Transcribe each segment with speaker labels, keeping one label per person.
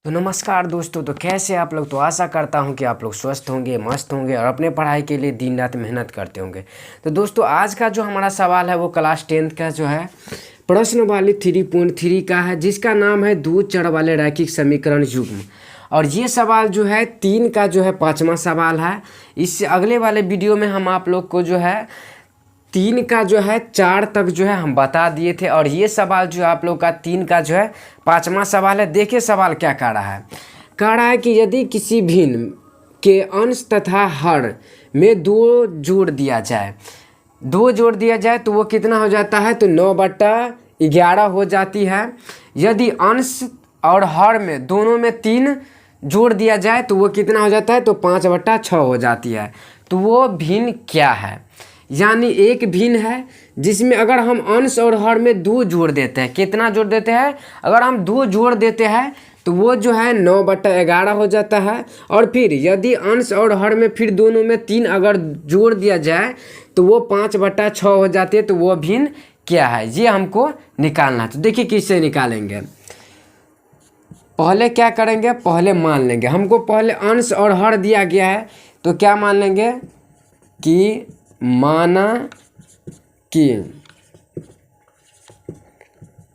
Speaker 1: तो नमस्कार दोस्तों। तो कैसे आप लोग। तो आशा करता हूं कि आप लोग स्वस्थ होंगे, मस्त होंगे और अपने पढ़ाई के लिए दिन रात मेहनत करते होंगे। तो दोस्तों आज का जो हमारा सवाल है वो क्लास 10th का जो है प्रश्न वाली 3.3 का है, जिसका नाम है दो चर वाले रैखिक समीकरण युग्म। और ये सवाल जो है 3 का जो है 5वां सवाल है। इससे अगले वाले वीडियो में हम आप लोग को जो है 3 का जो है 4 तक जो है हम बता दिए थे। और ये सवाल जो आप लोग का 3 का जो है 5वां सवाल है। देखिए सवाल क्या कह रहा है। कह रहा है कि यदि किसी भिन्न के अंश तथा हर में 2 जोड़ दिया जाए, 2 जोड़ दिया जाए तो वो कितना हो जाता है। तो 9/11 हो जाती है। यदि अंश और हर में दोनों में 3 जोड़ दिया जाए तो वो कितना हो जाता है। तो 5/6 हो जाती है। तो वो भिन्न क्या है। यानी एक भिन्न है जिसमें अगर हम अंश और हर में 2 जोड़ देते हैं, कितना जोड़ देते हैं। अगर हम 2 जोड़ देते हैं तो वो जो है 9/11 हो जाता है। और फिर यदि अंश और हर में फिर दोनों में 3 अगर जोड़ दिया जाए तो वो 5/6 हो जाती है। तो वो भिन्न क्या है, ये हमको निकालना है। तो देखिए किससे निकालेंगे। पहले क्या करेंगे, पहले मान लेंगे। हमको पहले अंश और हर दिया गया है तो क्या मान लेंगे कि माना कि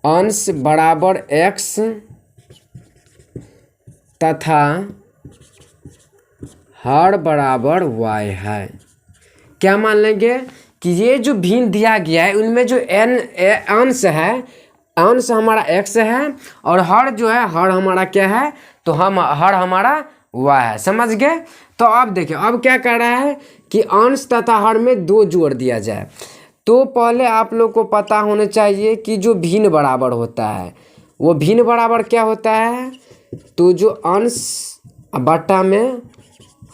Speaker 1: अंश बराबर x तथा हर बराबर y है। क्या मान लेंगे कि ये जो भिन्न दिया गया है उनमें जो अंश है, अंश हमारा x है और हर जो है हर हमारा क्या है। तो हर हमारा y है। समझ गए। तो अब देखिए अब क्या कर रहा है कि अंश तथा हर में 2 जोड़ दिया जाए। तो पहले आप लोग को पता होना चाहिए कि जो भिन्न बराबर होता है वो भिन्न बराबर क्या होता है। तो जो अंश बट्टा में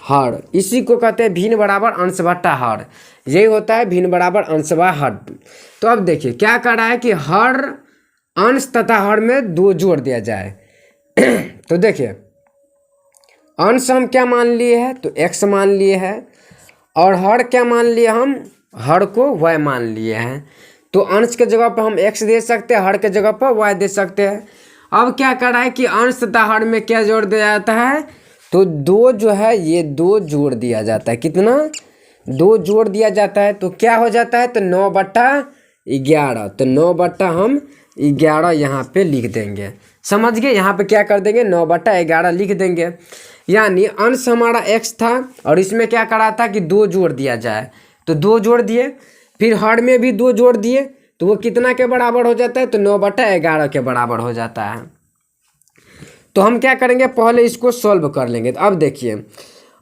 Speaker 1: हर, इसी को कहते हैं भिन्न बराबर अंश बट्टा हर। यही होता है भिन्न बराबर अंश व हर। तो अब देखिए क्या कर रहा है कि हर अंश तथा हर में 2 जोड़ दिया जाए। तो देखिए अंश हम क्या मान लिए हैं, तो x मान लिए हैं। और हर क्या मान लिए, हम हर को y मान लिए हैं। तो अंश के जगह पर हम x दे सकते हैं, हर के जगह पर y दे सकते हैं। अब क्या कर रहा है कि अंश तथा हर में क्या जोड़ दिया जाता है। तो 2 जो है ये 2 जोड़ दिया जाता है। कितना, 2 जोड़ दिया जाता है। तो क्या हो जाता है। तो 9/11। तो 9/11 यहाँ पे लिख देंगे। समझ गए। यहाँ पे क्या कर देंगे, 9/11 लिख देंगे। यानी अंश हमारा x था और इसमें क्या करा था कि 2 जोड़ दिया जाए। तो 2 जोड़ दिए, फिर हर में भी 2 जोड़ दिए तो वो कितना के बराबर हो जाता है। तो 9/11 के बराबर हो जाता है। तो हम क्या करेंगे, पहले इसको सॉल्व कर लेंगे। तो अब देखिए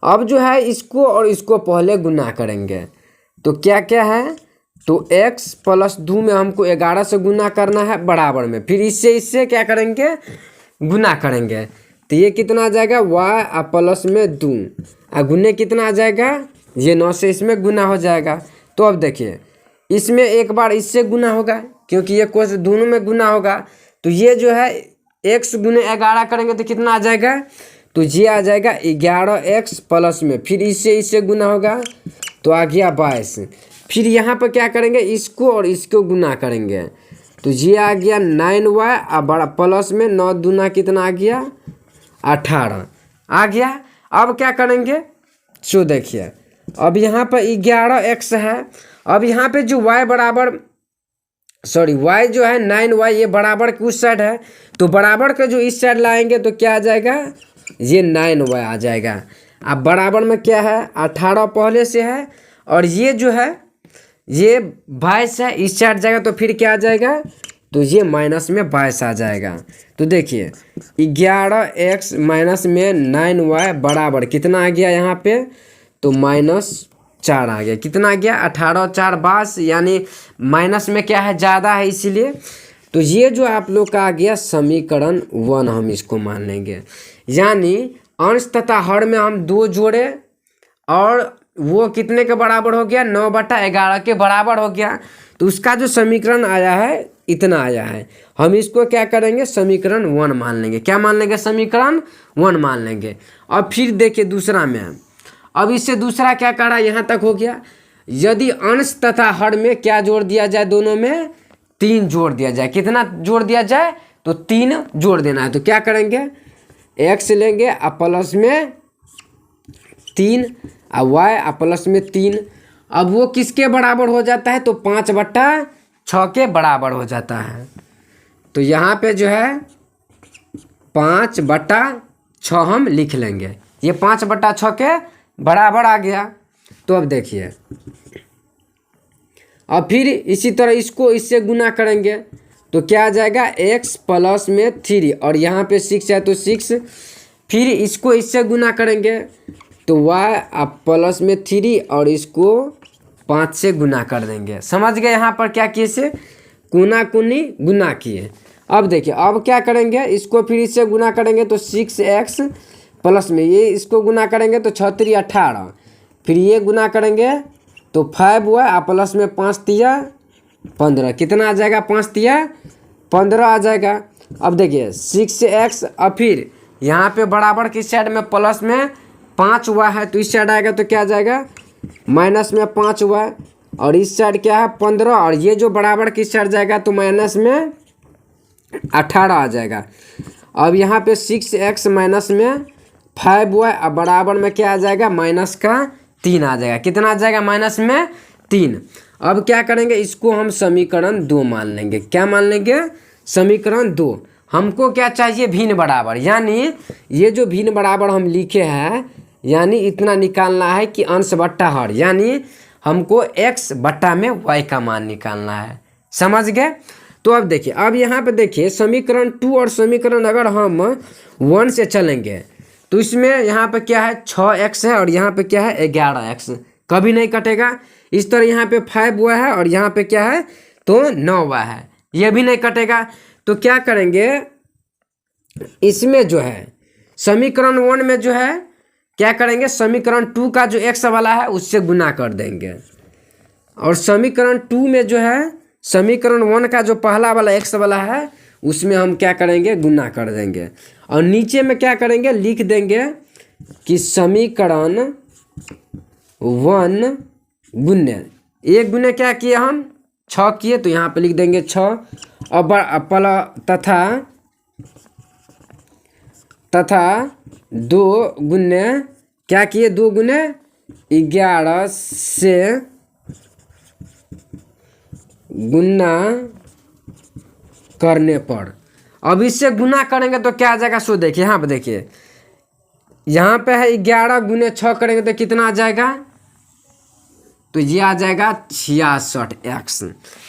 Speaker 1: अब जो है इसको और इसको पहले गुना करेंगे। तो क्या क्या है, तो x + 2 में हमको 11 से गुना करना है बराबर में। फिर इससे क्या करेंगे, गुना करेंगे। तो ये कितना आ जाएगा, y प्लस में 2 गुने कितना आ जाएगा, ये 9 से इसमें गुना हो जाएगा। तो अब देखिए इसमें एक बार इससे गुना होगा क्योंकि ये कोस दोनों में गुना होगा। तो ये जो है x गुने 11 करेंगे तो कितना आ जाएगा, तो ये आ जाएगा 11x प्लस में, फिर इससे गुना होगा तो आ गया 22। फिर यहाँ पर क्या करेंगे, इसको और इसको गुना करेंगे तो ये आ गया 9y और बड़ा प्लस में 9 दूना कितना आ गया, 18 आ गया। अब क्या करेंगे, सो देखिए अब यहाँ पर 11x है। अब यहाँ पे जो y बराबर y जो है 9y ये बराबर के उस साइड है। तो बराबर का जो इस साइड लाएंगे तो क्या आ जाएगा, ये 9y आ जाएगा। अब बराबर में क्या है, 18 पहले से है और ये जो है ये 22 है, इस साइड जाएगा तो फिर क्या आ जाएगा, तो ये माइनस में 22 आ जाएगा। तो देखिए 11x माइनस में 9y बराबर कितना आ गया यहाँ पे, तो -4 आ गया। कितना आ गया, 18 और 4 22, यानी माइनस में क्या है, ज़्यादा है इसीलिए। तो ये जो आप लोग का आ गया समीकरण 1 हम इसको मान लेंगे। यानी अंश तथा हर में हम 2 जोड़े और वो कितने के बराबर हो गया, 9/11 के बराबर हो गया। तो उसका जो समीकरण आया है इतना आया है। हम इसको क्या करेंगे, समीकरण 1 मान लेंगे। क्या मान लेंगे, समीकरण 1 मान लेंगे। अब फिर देखिए दूसरा में, अब इससे दूसरा क्या करा, यहाँ तक हो गया। यदि अंश तथा हर में क्या जोड़ दिया जाए, दोनों में 3 जोड़ दिया जाए। कितना जोड़ दिया जाए, तो 3 जोड़ देना है। तो क्या करेंगे, x लेंगे और प्लस में 3 और y और प्लस में 3। अब वो किसके बराबर हो जाता है? तो 5/6 के बराबर हो जाता है। तो यहाँ पे जो है 5/6 हम लिख लेंगे, ये 5/6 के बराबर आ गया। तो अब देखिए, अब फिर इसी तरह इसको इससे गुना करेंगे तो क्या आ जाएगा? x प्लस में 3 और यहाँ पे 6 है तो 6। फिर इसको इससे गुना करेंगे तो y प्लस में 3 और इसको 5 से गुना कर देंगे। समझ गए? यहाँ पर क्या किए से गुना कुनी गुना किए। अब देखिए, अब क्या करेंगे? इसको फिर इससे गुना करेंगे तो 6x प्लस में ये इसको गुना करेंगे तो 6 3 18। फिर ये गुना करेंगे तो 5y प्लस में 5 3 15। कितना आ जाएगा? 5 3 15 आ जाएगा। अब देखिए 6x, अब फिर यहाँ पे बराबर की साइड में प्लस में 5y है तो इस साइड आएगा तो क्या आ जाएगा? माइनस में 5y और इस साइड क्या है? 15 और ये जो बराबर की साइड जाएगा तो माइनस में 18 आ जाएगा। अब यहाँ पे 6x माइनस में 5y और बराबर में क्या आ जाएगा? माइनस का 3 आ जाएगा। कितना आ जाएगा? माइनस में 3। अब क्या करेंगे? इसको हम समीकरण 2 मान लेंगे। क्या मान लेंगे? समीकरण 2। हमको क्या चाहिए? भिन्न बराबर, यानी ये जो भिन्न बराबर हम लिखे हैं, यानी इतना निकालना है कि अंश बट्टा हर, यानी हमको x बट्टा में y का मान निकालना है। समझ गए? तो अब देखिए, अब यहाँ पे देखिए समीकरण 2 और समीकरण अगर हम 1 से चलेंगे तो इसमें यहाँ पे क्या है? 6x है और यहाँ पे क्या है? 11x। कभी नहीं कटेगा। इस तरह यहाँ पे 5y है और यहाँ पे क्या है? तो 9y है, ये भी नहीं कटेगा। तो क्या करेंगे? इसमें जो है समीकरण 1 में जो है क्या करेंगे? समीकरण 2 का जो x वाला है उससे गुना कर देंगे और समीकरण 2 में जो है समीकरण 1 का जो पहला वाला x वाला है उसमें हम क्या करेंगे? गुना कर देंगे। और नीचे में क्या करेंगे? लिख देंगे कि समीकरण 1 गुने, एक गुने क्या किए हम? 6 किए तो यहाँ पे लिख देंगे 6। अब तथा 2 गुने क्या किए? 2 गुने 11 से गुना करने पर। अब इससे गुना करेंगे तो क्या आ जाएगा? सो देखिए, यहाँ पे देखिए, यहाँ पे है 11 गुने 6 करेंगे तो कितना आ जाएगा? तो ये आ जाएगा 66x।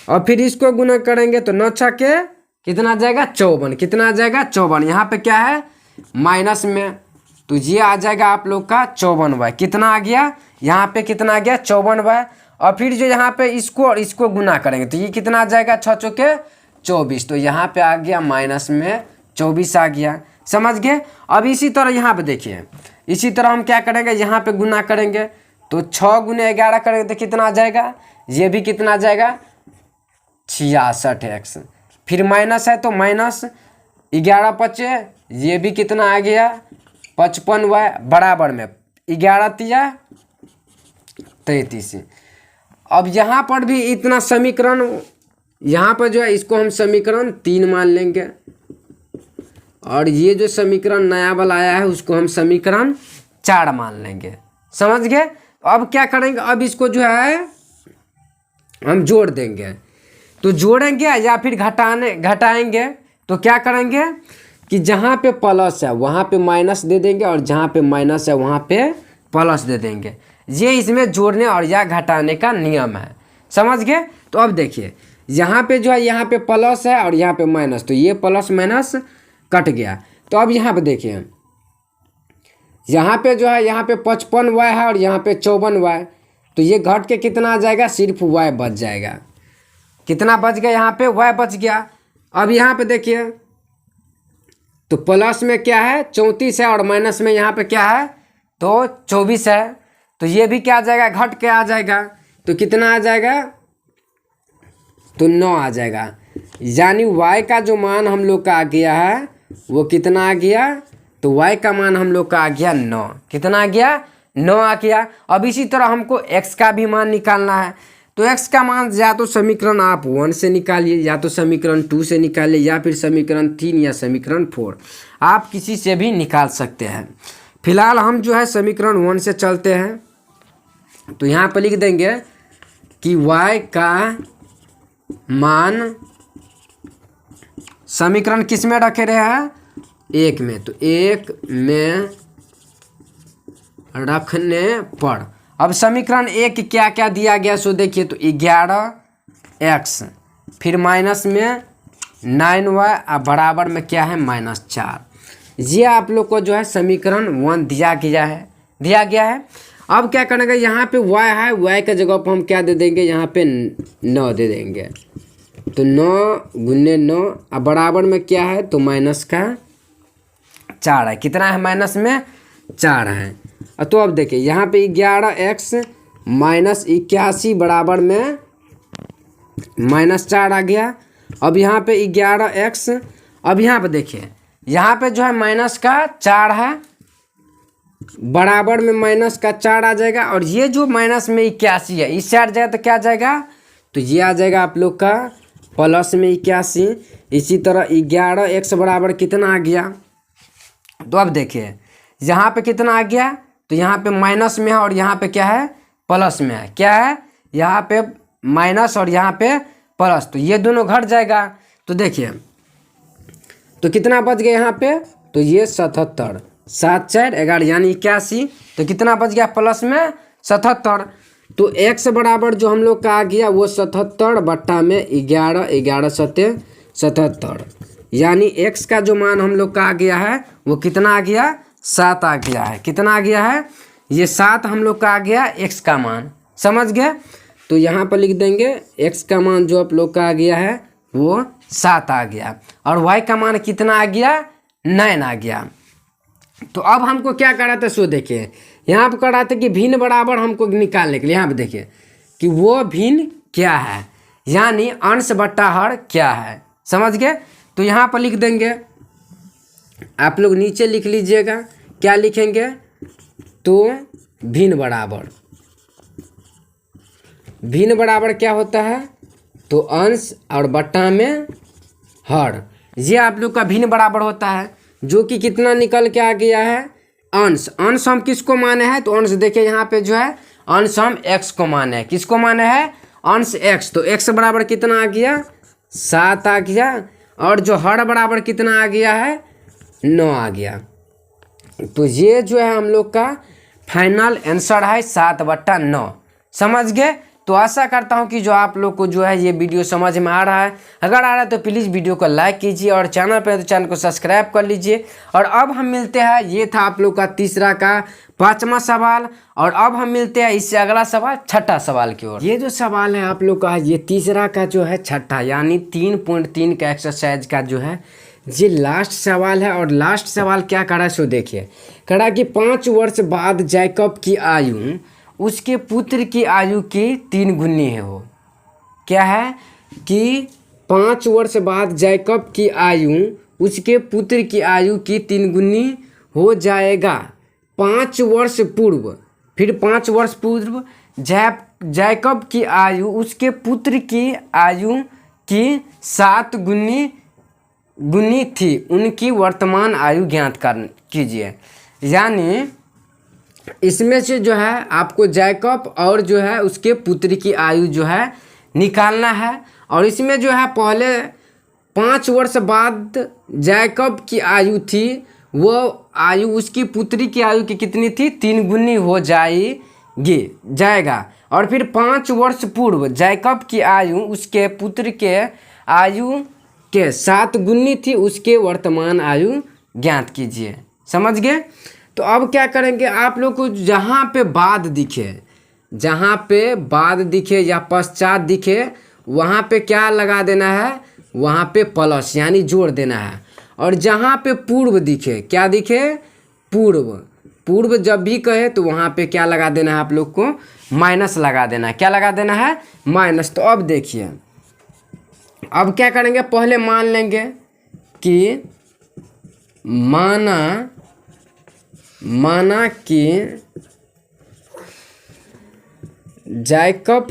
Speaker 1: और फिर इसको गुना करेंगे तो 9 6 के कितना आ जाएगा? 54। कितना आ जाएगा? 54। यहाँ पे क्या है? माइनस में, तो ये आ जाएगा आप लोग का 54y। कितना आ गया? यहाँ पे कितना आ गया? 54y। और फिर जो यहाँ पे इसको और इसको गुना करेंगे तो ये कितना आ जाएगा? 6 चौके 24। तो यहाँ पे आ गया माइनस में 24 आ गया। समझ गए? अब इसी तरह यहाँ पे देखिए, इसी तरह हम क्या करेंगे? यहाँ पे गुना करेंगे तो 6 गुने 11 करेंगे तो कितना आ जाएगा? ये भी कितना आ जाएगा? 66x। फिर माइनस है तो माइनस 11 बचे, ये भी कितना आ गया? 55y बराबर में 11 तिया 33। अब यहाँ पर भी इतना समीकरण, यहाँ पर जो है इसको हम समीकरण 3 मान लेंगे और ये जो समीकरण नया वाला आया है उसको हम समीकरण 4 मान लेंगे। समझ गए? अब क्या करेंगे? अब इसको जो है हम जोड़ देंगे। तो जोड़ेंगे या फिर घटाएंगे तो क्या करेंगे कि जहाँ पे प्लस है वहाँ पे माइनस दे देंगे और जहाँ पे माइनस है वहाँ पे प्लस दे देंगे। ये इसमें जोड़ने और या घटाने का नियम है। समझ गए? तो अब देखिए, यहाँ पे जो है यहाँ पे प्लस है और यहाँ पे माइनस, तो ये प्लस माइनस कट गया। तो अब यहाँ पे देखिए, यहाँ पे जो है यहाँ पे 55y है और यहाँ पे 54y, तो ये घट के कितना आ जाएगा? सिर्फ y बच जाएगा। कितना बच गया? यहाँ पे y बच गया। अब यहाँ पे देखिए, तो प्लस में क्या है? 34 है और माइनस में यहाँ पे क्या है? तो 24 है। तो ये भी क्या आ जाएगा? घट के आ जाएगा। तो कितना आ जाएगा? तो 9 आ जाएगा। यानी y का जो मान हम लोग का आ गया है वो कितना आ गया? तो y का मान हम लोग का आ गया 9। कितना आ गया? 9 आ गया। अब इसी तरह हमको x का भी मान निकालना है। तो x का मान या तो समीकरण आप 1 से निकालिए, या तो समीकरण 2 से निकालिए, या फिर समीकरण 3 या समीकरण 4, आप किसी से भी निकाल सकते हैं। फिलहाल हम जो है समीकरण 1 से चलते हैं। तो यहाँ पर लिख देंगे कि y का मान समीकरण किस में रखे रहे हैं, 1 में, तो 1 में रखने पर अब समीकरण 1 क्या क्या दिया गया सो देखिए। तो 11x फिर माइनस में 9y और बराबर में क्या है -4। ये आप लोग को जो है समीकरण 1 दिया गया है। अब क्या करेंगे, यहाँ पे y है, y के जगह पर हम क्या दे देंगे, यहाँ पे 9 दे देंगे। तो 9 गुने 9 और बराबर में क्या है, तो -4 है। कितना है, माइनस में 4 है। तो अब देखिए यहाँ पे 11x माइनस 81 बराबर में -4 आ गया। अब यहाँ पे 11x, अब यहाँ पे देखिए यहाँ पे जो है माइनस का 4 है, बराबर में माइनस का 4 आ जाएगा। और ये जो माइनस में 81 है, इससे हट जाएगा तो क्या आ जाएगा, तो ये आ जाएगा आप लोग का प्लस में 81। इसी तरह 11x बराबर कितना आ गया, तो अब देखिए यहाँ पे कितना आ गया, तो यहाँ पे माइनस में है और यहाँ पे क्या है, प्लस में है। क्या है, यहाँ पे माइनस और यहाँ पे प्लस, तो ये दोनों घट जाएगा। तो देखिए तो कितना बच गया यहाँ पे, तो ये 77, 7 4 11 यानी 81। तो कितना बच गया, प्लस में 77। तो x बराबर जो हम लोग का आ गया वो 77 बट्टा में 11, 11 सत्ते 77, यानी x का जो मान हम लोग का आ गया है वो कितना आ गया, 7 आ गया है। कितना आ गया है, ये 7 हम लोग का आ गया x का मान, समझ गए। तो यहाँ पर लिख देंगे x का मान जो आप लोग का आ गया है वो 7 आ गया, और y का मान कितना आ गया, 9 आ गया। तो अब हमको क्या करा था, सो देखिए यहाँ पर करा था कि भिन्न बराबर हमको निकालने के लिए। यहाँ पर देखिए कि वो भिन्न क्या है, यानी अंश बट्टा हर क्या है, समझ गए। तो यहाँ पर लिख देंगे, आप लोग नीचे लिख लीजिएगा, क्या लिखेंगे, तो भिन्न बराबर क्या होता है, तो अंश और बट्टा में हर, ये आप लोग का भिन्न बराबर होता है, जो कि कितना निकल के आ गया है, अंश। अंश हम किसको माने हैं, तो अंश देखिए यहाँ पे जो है अंश हम x को माने हैं। किसको माने हैं, अंश x। तो x बराबर कितना आ गया, 7 आ गया, और जो हर बराबर कितना आ गया है, 9 आ गया। तो ये जो है हम लोग का फाइनल आंसर है 7/9, समझ गए। तो आशा करता हूँ कि जो आप लोग को जो है ये वीडियो समझ में आ रहा है। अगर आ रहा है तो प्लीज़ वीडियो को लाइक कीजिए, और चैनल पर तो चैनल को सब्सक्राइब कर लीजिए। और अब हम मिलते हैं, ये था आप लोग का तीसरा का 5वां सवाल, और अब हम मिलते हैं इससे अगला सवाल, छठा सवाल की ओर। ये जो सवाल है आप लोग का, ये तीसरा का जो है छठा, यानी 3.3 का एक्सरसाइज का जो है ये लास्ट सवाल है। और लास्ट सवाल क्या करा, सो देखिए, करा कि 5 वर्ष बाद जैकब की आयु उसके पुत्र की आयु की 3 गुनी है। हो क्या है कि 5 वर्ष बाद जैकब की आयु उसके पुत्र की आयु की 3 गुनी हो जाएगा 5 वर्ष पूर्व। फिर 5 वर्ष पूर्व जैकब की आयु उसके पुत्र की आयु की 7 गुनी थी, उनकी वर्तमान आयु ज्ञात कीजिए। यानी इसमें से जो है आपको जैकब और जो है उसके पुत्र की आयु जो है निकालना है। और इसमें जो है पहले 5 वर्ष बाद जैकब की आयु थी, वो आयु उसकी पुत्री की आयु की कितनी थी, 3 गुनी हो जाएगा। और फिर 5 वर्ष पूर्व जैकब की आयु उसके पुत्र के आयु के 7 गुनी थी, उसके वर्तमान आयु ज्ञात कीजिए, समझ गए। तो अब क्या करेंगे, आप लोग को जहाँ पे बाद दिखे या पश्चात दिखे, वहाँ पे क्या लगा देना है, वहाँ पे प्लस यानी जोड़ देना है। और जहाँ पे पूर्व दिखे, क्या दिखे, पूर्व जब भी कहे तो वहाँ पे क्या लगा देना है, आप लोग को माइनस लगा देना है। क्या लगा देना है, माइनस। तो अब देखिए, अब क्या करेंगे, पहले मान लेंगे कि माना कि जैकब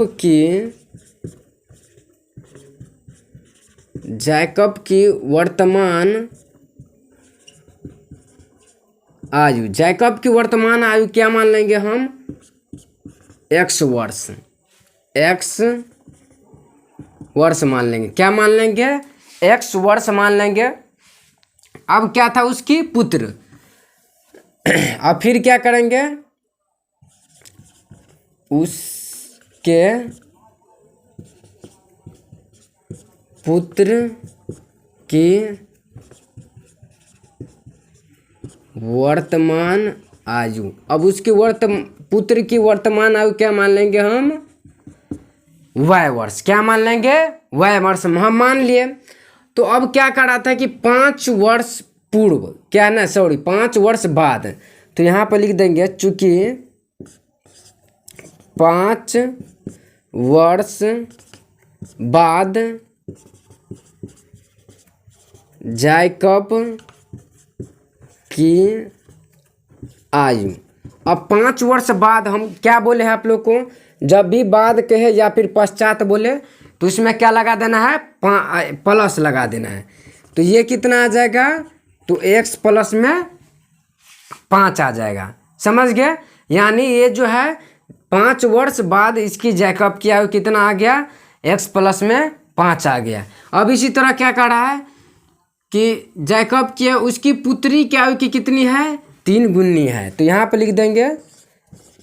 Speaker 1: की वर्तमान आयु, जैकब की वर्तमान आयु क्या मान लेंगे हम? x वर्ष, x वर्ष मान लेंगे। क्या मान लेंगे? x वर्ष मान लेंगे। अब क्या था? उसकी पुत्र। अब फिर क्या करेंगे? उसके पुत्र की वर्तमान आयु। अब उसकी पुत्र की वर्तमान आयु क्या मान लेंगे हम? y वर्ष। क्या मान लेंगे? y वर्ष हम मान लिए। तो अब क्या कर रहा था कि 5 वर्ष पूर्व, क्या ना, सॉरी 5 वर्ष बाद, तो यहाँ पर लिख देंगे चूंकि 5 वर्ष बाद जैकब की आयु। अब 5 वर्ष बाद हम क्या बोले हैं आप लोग को? जब भी बाद कहे या फिर पश्चात बोले तो उसमें क्या लगा देना है? प्लस लगा देना है। तो ये कितना आ जाएगा? तो x प्लस में 5 आ जाएगा। समझ गए? यानी ये जो है 5 वर्ष बाद इसकी जैकब की आयु कितना आ गया? x प्लस में 5 आ गया। अब इसी तरह क्या कर रहा है कि जैकब की उसकी पुत्री की आयु की कितनी है? 3 गुनी है। तो यहाँ पर लिख देंगे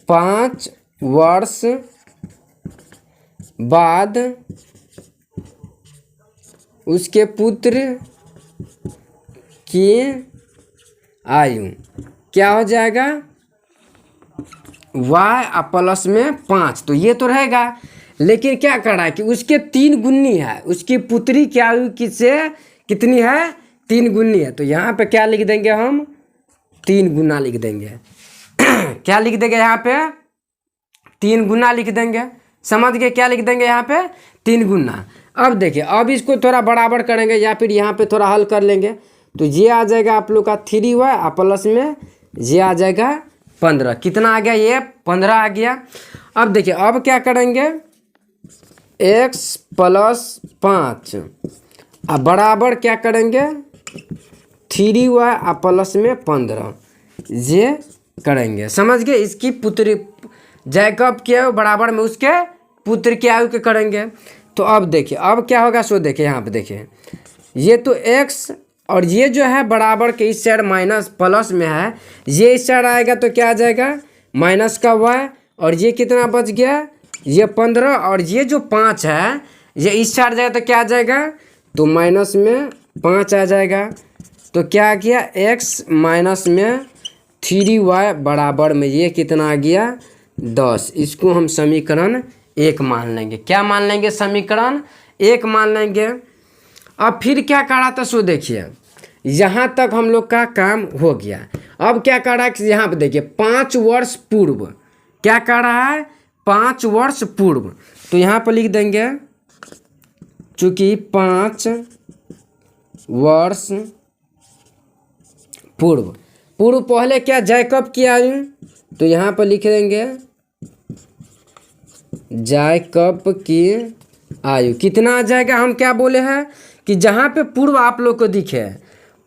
Speaker 1: 5 वर्ष बाद उसके पुत्र की आयु क्या हो जाएगा? y प्लस में 5। तो ये तो रहेगा, लेकिन क्या कर रहा है कि उसके 3 गुनी है। उसकी पुत्री की आयु किससे कितनी है? 3 गुनी है। तो यहाँ पे क्या लिख देंगे हम? 3 गुना लिख देंगे। क्या लिख देंगे यहाँ पे? 3 गुना लिख देंगे। समझ गए? क्या लिख देंगे यहाँ पे? 3 गुना। अब देखिए, अब इसको थोड़ा बराबर करेंगे या फिर यहाँ पे थोड़ा हल कर लेंगे। तो ये आ जाएगा आप लोग का 3y प्लस में ये आ जाएगा 15। कितना आ गया? ये 15 आ गया। अब देखिए, अब क्या करेंगे? x प्लस 5 अब बराबर क्या करेंगे? 3y प्लस में 15 ये करेंगे। समझ गए? इसकी पुत्री जैकब की आयु बराबर में उसके पुत्र की आयु के करेंगे। तो अब देखिए, अब क्या होगा? सो देखिए यहाँ पे देखिए, ये तो x और ये जो है बराबर के इस साइड माइनस प्लस में है, ये इस साइड आएगा तो क्या आ जाएगा? माइनस का y। और ये कितना बच गया? ये 15। और ये जो 5 है ये इस साइड जाएगा तो क्या आ जाएगा? तो माइनस में 5 आ जाएगा। तो क्या आ गया? x माइनस में 3y बराबर में ये कितना आ गया? 10। इसको हम समीकरण 1 मान लेंगे। क्या मान लेंगे? समीकरण 1 मान लेंगे। अब फिर क्या करा था? सो देखिए, यहाँ तक हम लोग का काम हो गया। अब क्या कर रहा है? यहाँ पे देखिए 5 वर्ष पूर्व। क्या कर रहा है? 5 वर्ष पूर्व। तो यहाँ पर लिख देंगे चूँकि 5 वर्ष पूर्व। पूर्व पहले क्या? जैकब की आयु। तो यहाँ पर लिख देंगे जैकब की आयु कितना आ जाएगा? हम क्या बोले हैं कि जहाँ पे पूर्व आप लोग को दिखे,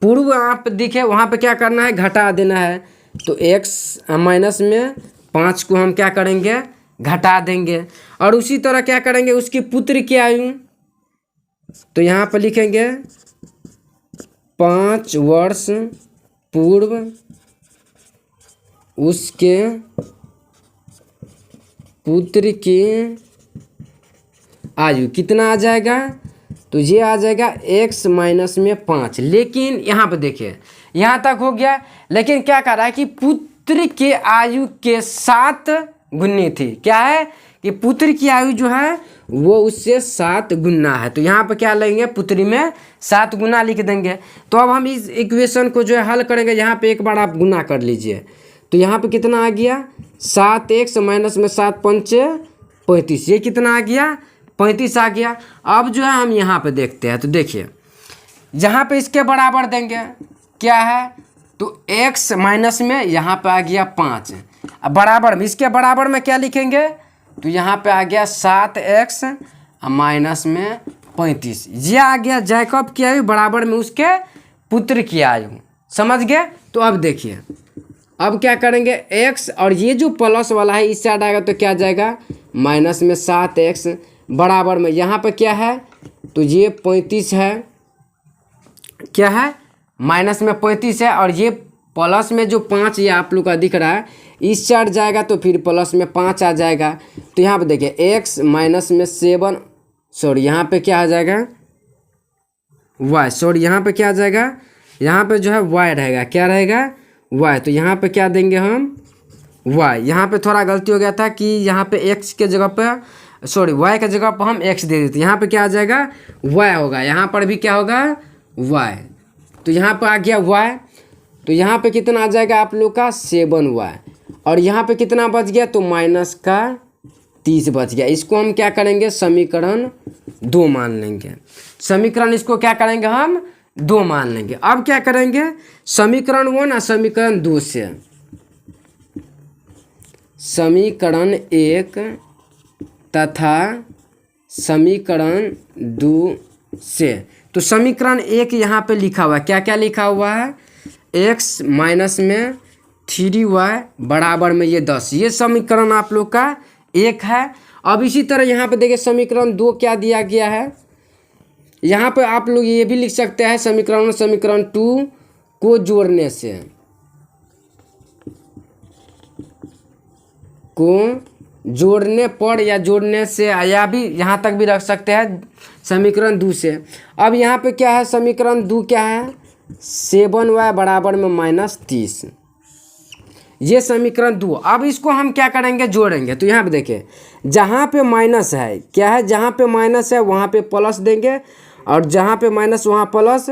Speaker 1: पूर्व आप दिखे वहाँ पे क्या करना है? घटा देना है। तो x माइनस में 5 को हम क्या करेंगे? घटा देंगे। और उसी तरह क्या करेंगे? उसकी पुत्र की आयु। तो यहाँ पर लिखेंगे 5 वर्ष पूर्व उसके पुत्र की आयु कितना आ जाएगा? तो ये आ जाएगा x माइनस में 5। लेकिन यहाँ पे देखिए, यहाँ तक हो गया, लेकिन क्या कर रहा है कि पुत्र की आयु के 7 गुनी थी। क्या है कि पुत्र की आयु जो है वो उससे 7 गुना है। तो यहाँ पे क्या लेंगे? पुत्री में 7 गुना लिख देंगे। तो अब हम इस इक्वेशन को जो है हल करेंगे। यहाँ पे एक बार आप गुना कर लीजिए। तो यहाँ पे कितना आ गया? 7x माइनस में 7 पंचे 35। ये कितना आ गया? 35 आ गया। अब जो है हम यहाँ पे देखते हैं। तो देखिए, जहाँ पे इसके बराबर देंगे क्या है? तो x माइनस में यहाँ पे आ गया 5। अब बराबर में इसके बराबर में क्या लिखेंगे? तो यहाँ पे आ गया 7x माइनस में 35। ये आ गया जैकब की आयु बराबर में उसके पुत्र की आयु। समझ गए। तो अब देखिए अब क्या करेंगे, x और ये जो प्लस वाला है इस साइड आएगा तो क्या जाएगा माइनस में 7x बराबर में यहाँ पे क्या है तो ये 35 है, क्या है माइनस में 35 है, और ये प्लस में जो 5 ये आप लोग का दिख रहा है इस साइड जाएगा तो फिर प्लस में 5 आ जाएगा। तो यहाँ पे देखिए x माइनस में 7 सॉरी यहाँ पे क्या आ जाएगा y, सॉरी यहाँ पे क्या आ जाएगा, यहाँ पे जो है y रहेगा, क्या रहेगा y। तो यहाँ पे क्या देंगे हम y। यहाँ पे थोड़ा गलती हो गया था कि यहाँ पे x के जगह पे सॉरी y के जगह पर हम x दे देते, यहाँ पे क्या आ जाएगा y होगा, यहाँ पर भी क्या होगा y। तो यहाँ पे आ गया y। तो यहाँ पे कितना आ जाएगा आप लोग का 7y, और यहाँ पे कितना बच गया तो माइनस का 30 बच गया। इसको हम क्या करेंगे समीकरण 2 मान लेंगे। समीकरण इसको क्या करेंगे हम 2 मान लेंगे। अब क्या करेंगे समीकरण 1 और समीकरण 2 से, समीकरण 1 तथा समीकरण 2 से। तो समीकरण 1 यहाँ पे लिखा हुआ है, क्या क्या लिखा हुआ है x माइनस में 3y बराबर में ये 10, ये समीकरण आप लोग का 1 है। अब इसी तरह यहाँ पे देखिए समीकरण 2 क्या दिया गया है, यहाँ पे आप लोग ये भी लिख सकते हैं समीकरण समीकरण 2 को जोड़ने से, को जोड़ने पर या जोड़ने से, या भी यहाँ तक भी रख सकते हैं समीकरण 2 से। अब यहाँ पे क्या है समीकरण 2 क्या है 7y बराबर में माइनस 30, ये समीकरण 2। अब इसको हम क्या करेंगे जोड़ेंगे। तो यहाँ पे देखिए जहाँ पे माइनस है क्या है, जहाँ पे माइनस है वहाँ पे प्लस देंगे, और जहाँ पे माइनस वहाँ प्लस,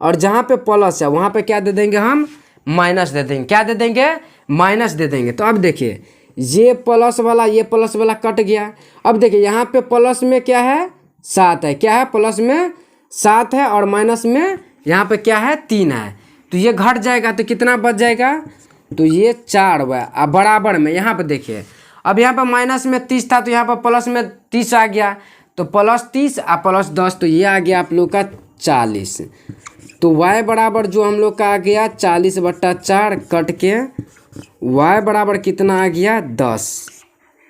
Speaker 1: और जहाँ पे प्लस है वहाँ पे क्या दे देंगे हम माइनस दे देंगे, क्या दे देंगे माइनस दे देंगे। तो अब देखिए ये प्लस वाला कट गया। अब देखिए यहाँ पे प्लस में क्या है 7 है, क्या है प्लस में 7 है, और माइनस में यहाँ पे क्या है 3 है, तो ये घट जाएगा तो कितना बच जाएगा तो ये 4y। अब बराबर में यहाँ पे देखिए अब यहाँ पे माइनस में 30 था तो यहाँ पर प्लस में 30 आ गया, तो प्लस 30 और प्लस 10 तो ये आ गया आप लोग का 40। तो y बराबर जो हम लोग का आ गया 40/4 कट के y बराबर कितना आ गया 10,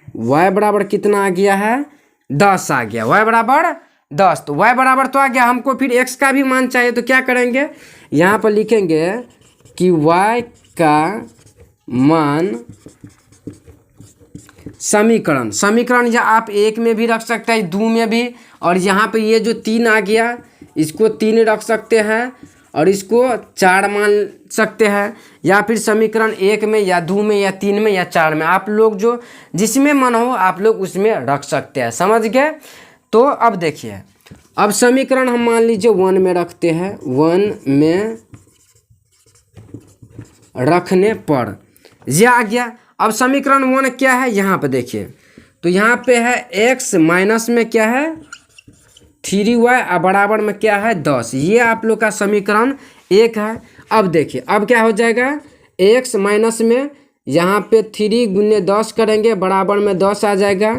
Speaker 1: y बराबर कितना आ गया है 10 आ गया, y बराबर 10। तो y बराबर तो आ गया, हमको फिर x का भी मान चाहिए। तो क्या करेंगे यहाँ पर लिखेंगे कि y का मान समीकरण या आप 1 में भी रख सकते हैं 2 में भी, और यहाँ पे ये जो 3 आ गया इसको 3 रख सकते हैं और इसको 4 मान सकते हैं, या फिर समीकरण 1 में या 2 में या 3 में या 4 में, आप लोग जो जिसमें मन हो आप लोग उसमें रख सकते हैं। समझ गए। तो अब देखिए अब समीकरण हम मान लीजिए 1 में रखते हैं, 1 में रखने पर ये आ गया। अब समीकरण 1 क्या है यहाँ पे देखिए, तो यहाँ पे है x माइनस में क्या है 3y और बराबर में क्या है 10, ये आप लोग का समीकरण 1 है। अब देखिए अब क्या हो जाएगा x माइनस में यहाँ पे 3 गुने 10 करेंगे बराबर में 10 आ जाएगा।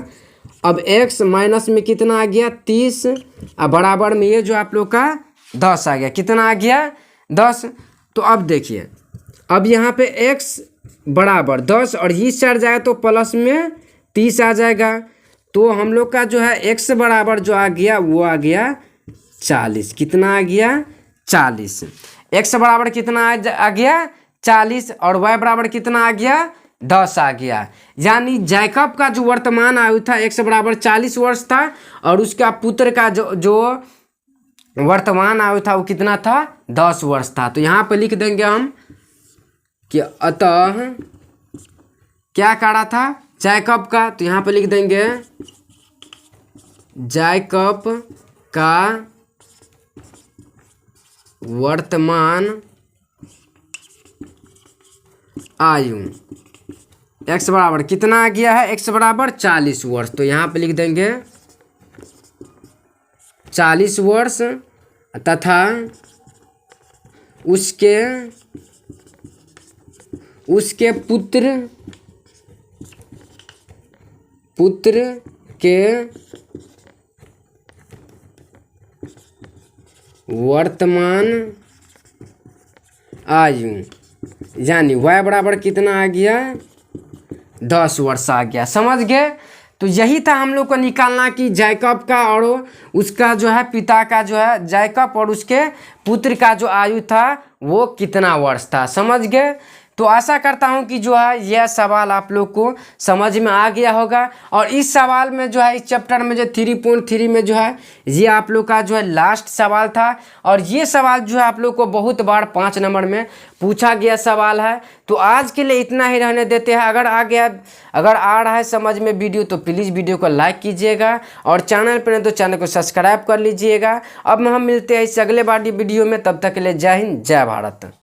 Speaker 1: अब x माइनस में कितना आ गया 30 और बराबर में ये जो आप लोग का 10 आ गया, कितना आ गया 10। तो अब देखिए अब यहाँ पे x बराबर 10 और इस साइड जाएगा तो प्लस में 30 आ जाएगा, तो हम लोग का जो है x बराबर जो आ गया वो आ गया 40, कितना आ गया 40। x बराबर कितना आ गया 40 और y बराबर कितना आ गया 10 आ गया। यानी जैकब का जो वर्तमान आयु था x बराबर 40 वर्ष था, और उसका पुत्र का जो वर्तमान आयु था वो कितना था 10 वर्ष था। तो यहाँ पे लिख देंगे हम कि अतः क्या कह रहा था जैकब का, तो यहाँ पे लिख देंगे जैकब का वर्तमान आयु x बराबर कितना आ गया है x बराबर 40 वर्ष। तो यहाँ पे लिख देंगे 40 वर्ष तथा उसके पुत्र पुत्र के वर्तमान आयु, यानी y बराबर कितना आ गया, 10 वर्ष आ गया। समझ गए। तो यही था हम लोग को निकालना कि जैकब का और उसका जो है पिता का जो है जैकब और उसके पुत्र का जो आयु था वो कितना वर्ष था। समझ गए। तो आशा करता हूं कि जो है यह सवाल आप लोग को समझ में आ गया होगा। और इस सवाल में जो है इस चैप्टर में जो 3.3 में जो है ये आप लोग का जो है लास्ट सवाल था। और ये सवाल जो है आप लोग को बहुत बार 5 नंबर में पूछा गया सवाल है। तो आज के लिए इतना ही रहने देते हैं। अगर आ रहा है समझ में वीडियो तो प्लीज़ वीडियो को लाइक कीजिएगा और चैनल पर नहीं तो चैनल को सब्सक्राइब कर लीजिएगा। अब हम मिलते हैं इस अगले बार वीडियो में। तब तक के लिए जय हिंद जय भारत।